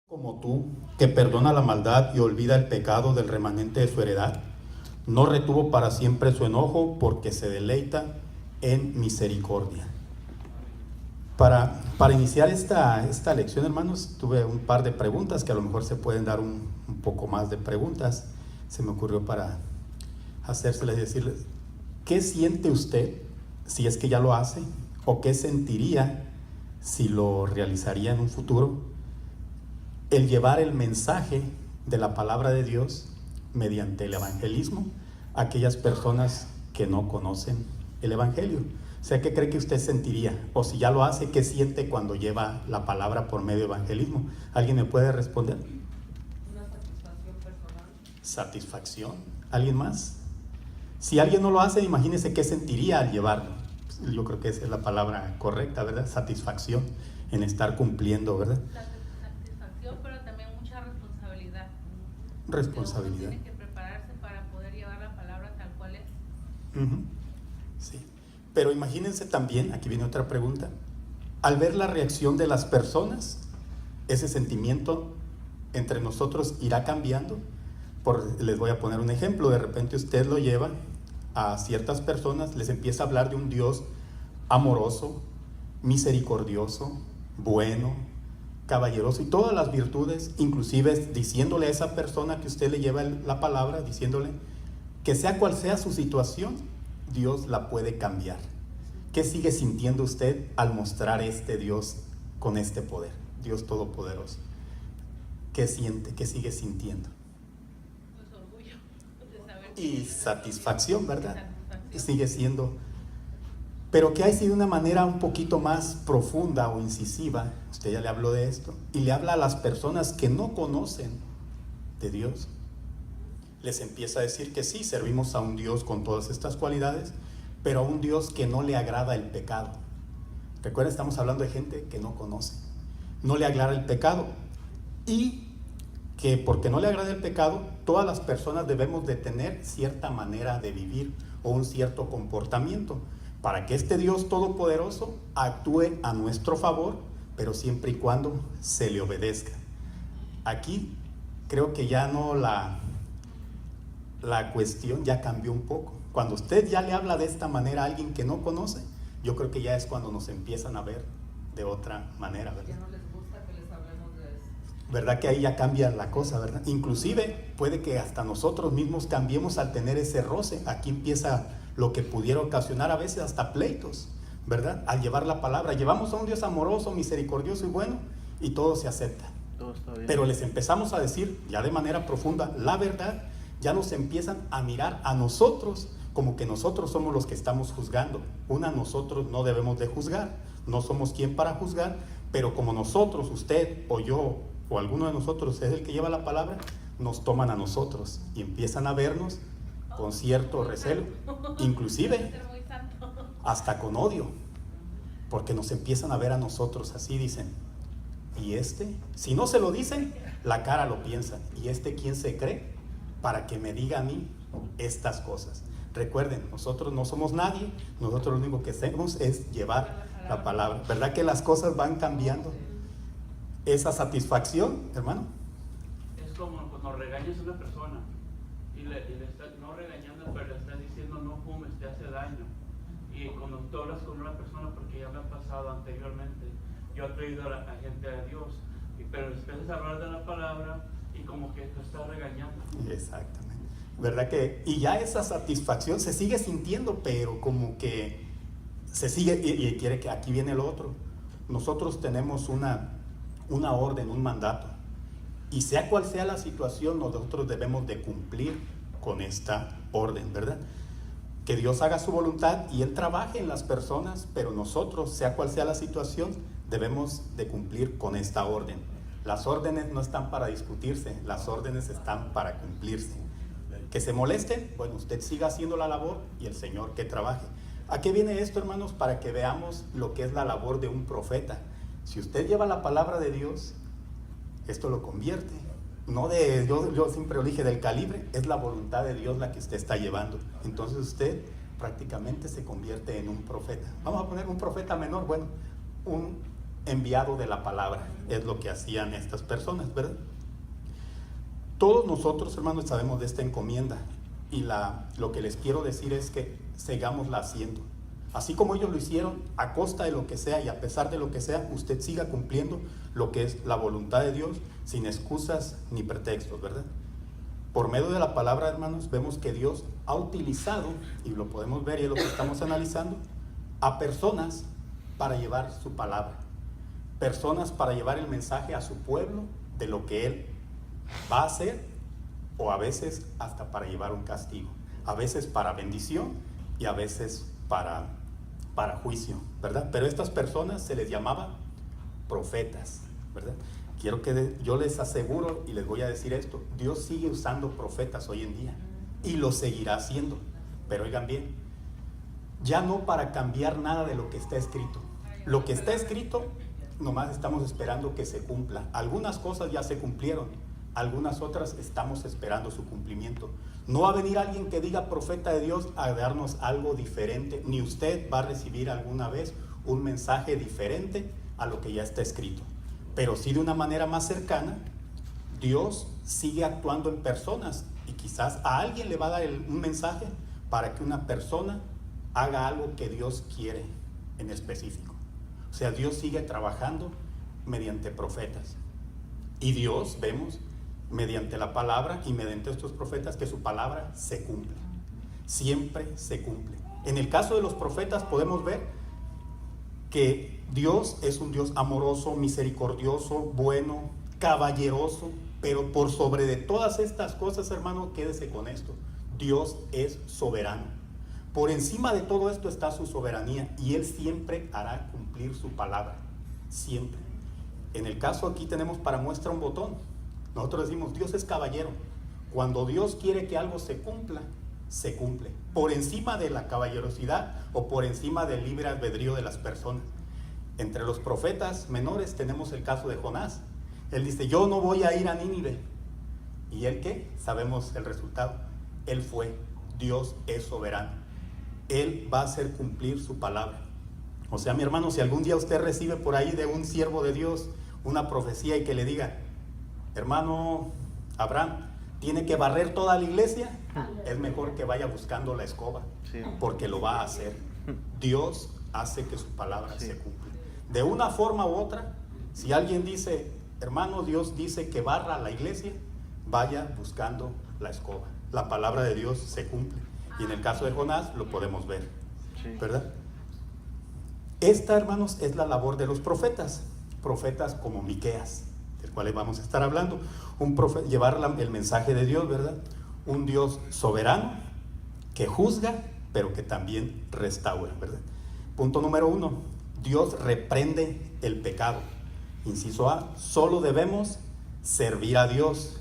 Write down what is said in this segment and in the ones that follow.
Como tú, que perdona la maldad y olvida el pecado del remanente de su heredad, no retuvo para siempre su enojo, porque se deleita en misericordia. Para iniciar esta lección, hermanos, tuve un par de preguntas que a lo mejor se pueden dar un poco más de preguntas. Se me ocurrió para hacérselas y decirles, ¿qué siente usted si es que ya lo hace? ¿O qué sentiría si lo realizaría en un futuro? El llevar el mensaje de la palabra de Dios mediante el evangelismo a aquellas personas que no conocen el evangelio. O sea, ¿qué cree que usted sentiría? O si ya lo hace, ¿qué siente cuando lleva la palabra por medio de evangelismo? ¿Alguien me puede responder? Una satisfacción personal. ¿Satisfacción? ¿Alguien más? Si alguien no lo hace, imagínese qué sentiría al llevarlo. Yo creo que esa es la palabra correcta, ¿verdad? Satisfacción en estar cumpliendo, ¿verdad? Satisfacción, pero también mucha responsabilidad. Responsabilidad. Uno tiene que prepararse para poder llevar la palabra tal cual es. Sí. Pero imagínense también, aquí viene otra pregunta, al ver la reacción de las personas, ese sentimiento entre nosotros irá cambiando. Les voy a poner un ejemplo. De repente usted lo lleva a ciertas personas, les empieza a hablar de un Dios amoroso, misericordioso, bueno, caballeroso y todas las virtudes, inclusive diciéndole a esa persona que usted le lleva la palabra, diciéndole que sea cual sea su situación, Dios la puede cambiar. ¿Qué sigue sintiendo usted al mostrar este Dios con este poder, Dios todopoderoso? ¿Qué siente? ¿Qué sigue sintiendo? Pues orgullo de saber Y satisfacción, ¿verdad? Satisfacción. Sigue siendo. Pero que hay sido de una manera un poquito más profunda o incisiva, usted ya le habló de esto, y le habla a las personas que no conocen de Dios. Les empieza a decir que sí, servimos a un Dios con todas estas cualidades, pero a un Dios que no le agrada el pecado. Recuerden, estamos hablando de gente que no conoce. No le agrada el pecado. Y que porque no le agrada el pecado, todas las personas debemos de tener cierta manera de vivir o un cierto comportamiento para que este Dios todopoderoso actúe a nuestro favor, pero siempre y cuando se le obedezca. Aquí creo que ya no la cuestión ya cambió un poco. Cuando usted ya le habla de esta manera a alguien que no conoce, yo creo que ya es cuando nos empiezan a ver de otra manera, ¿verdad? Ya no les gusta que les hablemos de eso. ¿Verdad que ahí ya cambia la cosa, verdad? Inclusive puede que hasta nosotros mismos cambiemos al tener ese roce. Aquí empieza lo que pudiera ocasionar a veces hasta pleitos, ¿verdad? Al llevar la palabra, llevamos a un Dios amoroso, misericordioso y bueno, y todo se acepta. Todo está bien. Pero les empezamos a decir ya de manera profunda la verdad, ya nos empiezan a mirar a nosotros como que nosotros somos los que estamos juzgando. Nosotros no debemos de juzgar, no somos quien para juzgar, pero como nosotros, usted o yo o alguno de nosotros es el que lleva la palabra, nos toman a nosotros y empiezan a vernos con cierto recelo, inclusive hasta con odio, porque nos empiezan a ver a nosotros así, dicen, y si no se lo dicen, la cara lo piensan, y ¿quién se cree para que me diga a mí estas cosas? Recuerden, nosotros no somos nadie, nosotros lo único que hacemos es llevar la palabra. ¿Verdad que las cosas van cambiando? Esa satisfacción, hermano. Es como cuando regañas a una persona y le estás no regañando, pero le estás diciendo no fumes, te hace daño. Y cuando tú hablas con una persona, porque ya me ha pasado anteriormente, yo he traído a gente a Dios, pero les empiezas a hablar de la palabra y como que te estás regañando. Exactamente. ¿Verdad que? Y ya esa satisfacción se sigue sintiendo, pero como que se sigue, y quiere que aquí viene lo otro. Nosotros tenemos una orden, un mandato, y sea cual sea la situación, nosotros debemos de cumplir con esta orden, ¿verdad? Que Dios haga su voluntad y Él trabaje en las personas, pero nosotros, sea cual sea la situación, debemos de cumplir con esta orden. Las órdenes no están para discutirse, las órdenes están para cumplirse. Que se moleste, bueno, usted siga haciendo la labor y el Señor que trabaje. ¿A qué viene esto, hermanos? Para que veamos lo que es la labor de un profeta. Si usted lleva la palabra de Dios, esto lo convierte. Yo siempre lo dije, del calibre, es la voluntad de Dios la que usted está llevando. Entonces usted prácticamente se convierte en un profeta. Vamos a poner un profeta menor, bueno, un enviado de la palabra. Es lo que hacían estas personas, ¿verdad? Todos nosotros, hermanos, sabemos de esta encomienda, y lo que les quiero decir es que sigámosla haciendo. Así como ellos lo hicieron, a costa de lo que sea y a pesar de lo que sea, usted siga cumpliendo lo que es la voluntad de Dios, sin excusas ni pretextos, ¿verdad? Por medio de la palabra, hermanos, vemos que Dios ha utilizado, y lo podemos ver y es lo que estamos analizando, a personas para llevar su palabra. Personas para llevar el mensaje a su pueblo de lo que Él va a hacer, o a veces hasta para llevar un castigo. A veces para bendición y a veces para juicio, ¿verdad? Pero estas personas se les llamaba profetas, ¿verdad? Quiero que yo les aseguro y les voy a decir esto: Dios sigue usando profetas hoy en día y lo seguirá haciendo. Pero oigan bien, ya no para cambiar nada de lo que está escrito. Lo que está escrito, nomás estamos esperando que se cumpla. Algunas cosas ya se cumplieron, algunas otras estamos esperando su cumplimiento. No va a venir alguien que diga profeta de Dios a darnos algo diferente, ni usted va a recibir alguna vez un mensaje diferente a lo que ya está escrito. Pero sí, de una manera más cercana, Dios sigue actuando en personas, y quizás a alguien le va a dar un mensaje para que una persona haga algo que Dios quiere en específico. O sea, Dios sigue trabajando mediante profetas, y Dios, vemos, mediante la palabra y mediante estos profetas, que su palabra se cumple, siempre se cumple. En el caso de los profetas podemos ver que Dios es un Dios amoroso, misericordioso, bueno, caballeroso, pero por sobre de todas estas cosas, hermano, quédese con esto: Dios es soberano. Por encima de todo esto está su soberanía, y Él siempre hará cumplir su palabra, siempre. En el caso aquí tenemos para muestra un botón. Nosotros decimos, Dios es caballero. Cuando Dios quiere que algo se cumpla, se cumple. Por encima de la caballerosidad o por encima del libre albedrío de las personas. Entre los profetas menores tenemos el caso de Jonás. Él dice, yo no voy a ir a Nínive. ¿Y él qué? Sabemos el resultado. Él fue. Dios es soberano. Él va a hacer cumplir su palabra. O sea, mi hermano, si algún día usted recibe por ahí de un siervo de Dios una profecía y que le diga, hermano Abraham, tiene que barrer toda la iglesia, es mejor que vaya buscando la escoba, porque lo va a hacer. Dios hace que su palabra se cumpla. De una forma u otra, si alguien dice, hermano, Dios dice que barra la iglesia, vaya buscando la escoba. La palabra de Dios se cumple. Y en el caso de Jonás lo podemos ver, ¿verdad? Esta, hermanos, es la labor de los profetas como Miqueas, del cual vamos a estar hablando. Llevar el mensaje de Dios, ¿verdad? Un Dios soberano que juzga, pero que también restaura, ¿verdad? Punto número 1, Dios reprende el pecado. Inciso A, solo debemos servir a Dios.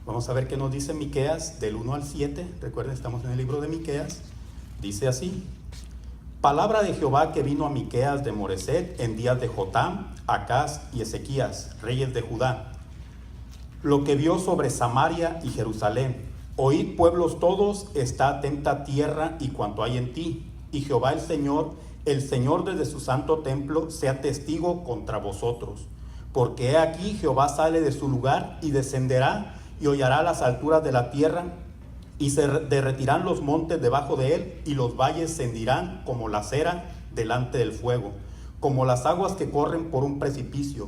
Vamos a ver qué nos dice Miqueas del 1 al 7. Recuerden, estamos en el libro de Miqueas. Dice así: palabra de Jehová que vino a Miqueas de Moreset en días de Jotam, Acaz y Ezequías, reyes de Judá. Lo que vio sobre Samaria y Jerusalén. Oíd, pueblos todos, está atenta tierra y cuanto hay en ti. Y Jehová el Señor desde su santo templo, sea testigo contra vosotros. Porque he aquí Jehová sale de su lugar y descenderá y hollará las alturas de la tierra, y se derretirán los montes debajo de él, y los valles se hendirán como la cera delante del fuego, como las aguas que corren por un precipicio.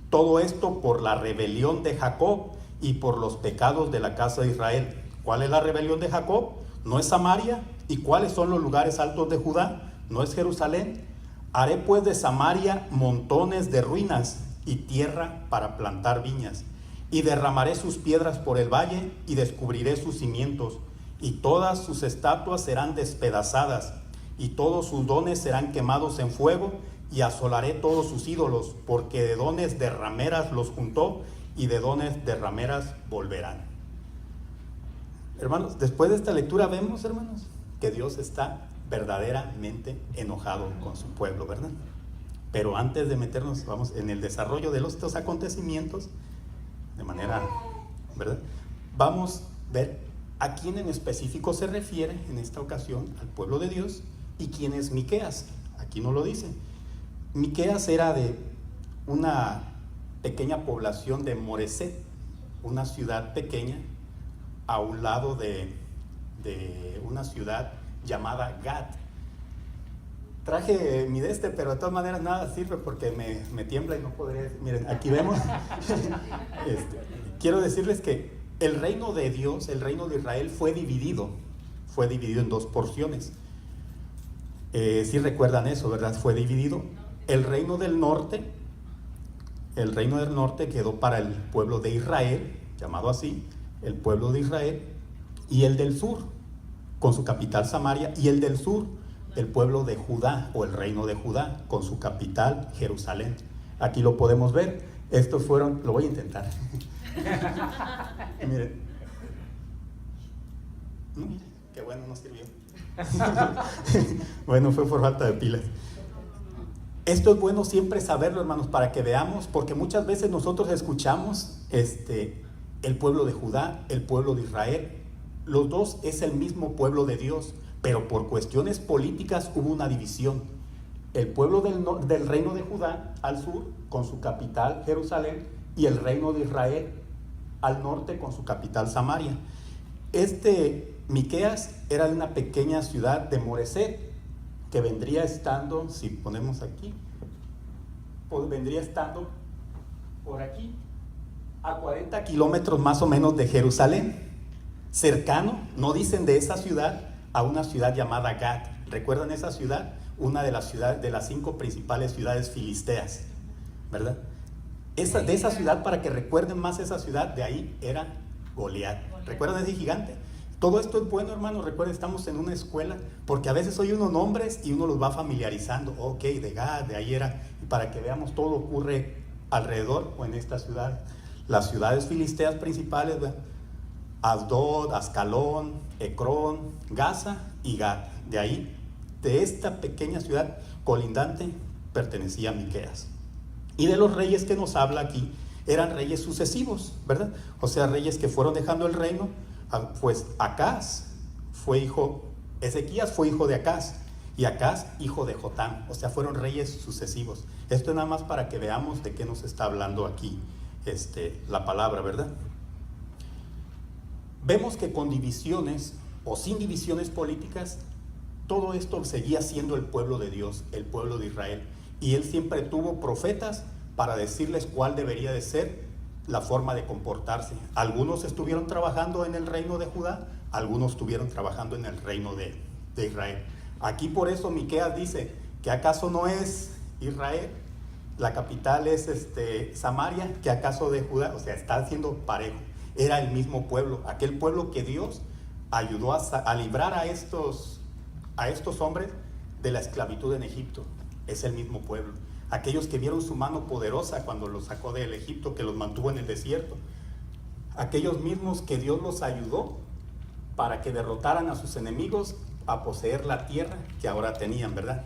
Todo esto por la rebelión de Jacob y por los pecados de la casa de Israel. ¿Cuál es la rebelión de Jacob? ¿No es Samaria? ¿Y cuáles son los lugares altos de Judá? ¿No es Jerusalén? Haré pues de Samaria montones de ruinas y tierra para plantar viñas. Y derramaré sus piedras por el valle y descubriré sus cimientos. Y todas sus estatuas serán despedazadas y todos sus dones serán quemados en fuego, y asolaré todos sus ídolos, porque de dones de rameras los juntó y de dones de rameras volverán. Hermanos, después de esta lectura vemos, hermanos, que Dios está verdaderamente enojado con su pueblo, ¿verdad? Pero antes de meternos, vamos, en el desarrollo de estos acontecimientos, de manera, ¿verdad? Vamos a ver a quién en específico se refiere en esta ocasión, al pueblo de Dios, y quién es Miqueas. Aquí no lo dice. Miqueas era de una pequeña población de Moreset, una ciudad pequeña a un lado de una ciudad llamada Gat. Traje mi pero de todas maneras nada sirve porque me tiembla y no podré. Miren, aquí vemos. Quiero decirles que el reino de Dios, el reino de Israel fue dividido en dos porciones. Si recuerdan eso, ¿verdad? Fue dividido. El reino del norte quedó para el pueblo de Israel, llamado así, el pueblo de Israel, y el del sur, con su capital Samaria, y el del sur, el pueblo de Judá, o el reino de Judá, con su capital Jerusalén. Aquí lo podemos ver. Estos fueron, lo voy a intentar. Miren. Qué bueno, no sirvió. Bueno, fue por falta de pilas. Esto es bueno siempre saberlo, hermanos, para que veamos, porque muchas veces nosotros escuchamos el pueblo de Judá, el pueblo de Israel. Los dos es el mismo pueblo de Dios, pero por cuestiones políticas hubo una división. El pueblo del reino de Judá al sur, con su capital Jerusalén, y el reino de Israel al norte, con su capital Samaria. Miqueas era de una pequeña ciudad de Moreset, que vendría estando, si ponemos aquí, pues vendría estando por aquí, a 40 kilómetros más o menos de Jerusalén, cercano, no dicen de esa ciudad, a una ciudad llamada Gat. ¿Recuerdan esa ciudad? Una de las 5 principales ciudades filisteas, ¿verdad? De esa ciudad, para que recuerden más esa ciudad, de ahí era Goliat. ¿Recuerdan ese gigante? Todo esto es bueno, hermanos. Recuerden, estamos en una escuela, porque a veces oye unos nombres y uno los va familiarizando. Ok, de Gad, de ahí era, y para que veamos, todo ocurre alrededor o en esta ciudad. Las ciudades filisteas principales, ¿verdad? Asdod, Ascalón, Ecrón, Gaza y Gat. De ahí, de esta pequeña ciudad colindante, pertenecía a Miqueas. Y de los reyes que nos habla aquí, eran reyes sucesivos, ¿verdad? O sea, reyes que fueron dejando el reino. Pues Ezequías fue hijo de Acaz, y Acaz hijo de Jotam. O sea, fueron reyes sucesivos. Esto es nada más para que veamos de qué nos está hablando aquí la palabra, ¿verdad? Vemos que con divisiones o sin divisiones políticas, todo esto seguía siendo el pueblo de Dios, el pueblo de Israel. Y él siempre tuvo profetas para decirles cuál debería de ser la forma de comportarse. Algunos estuvieron trabajando en el reino de Judá, algunos estuvieron trabajando en el reino de Israel. Aquí por eso Miqueas dice que acaso no es Israel, la capital es Samaria, que acaso de Judá. O sea, está siendo parejo. Era el mismo pueblo, aquel pueblo que Dios ayudó a librar a estos hombres de la esclavitud en Egipto. Es el mismo pueblo. Aquellos que vieron su mano poderosa cuando los sacó del Egipto, que los mantuvo en el desierto. Aquellos mismos que Dios los ayudó para que derrotaran a sus enemigos, a poseer la tierra que ahora tenían, ¿verdad?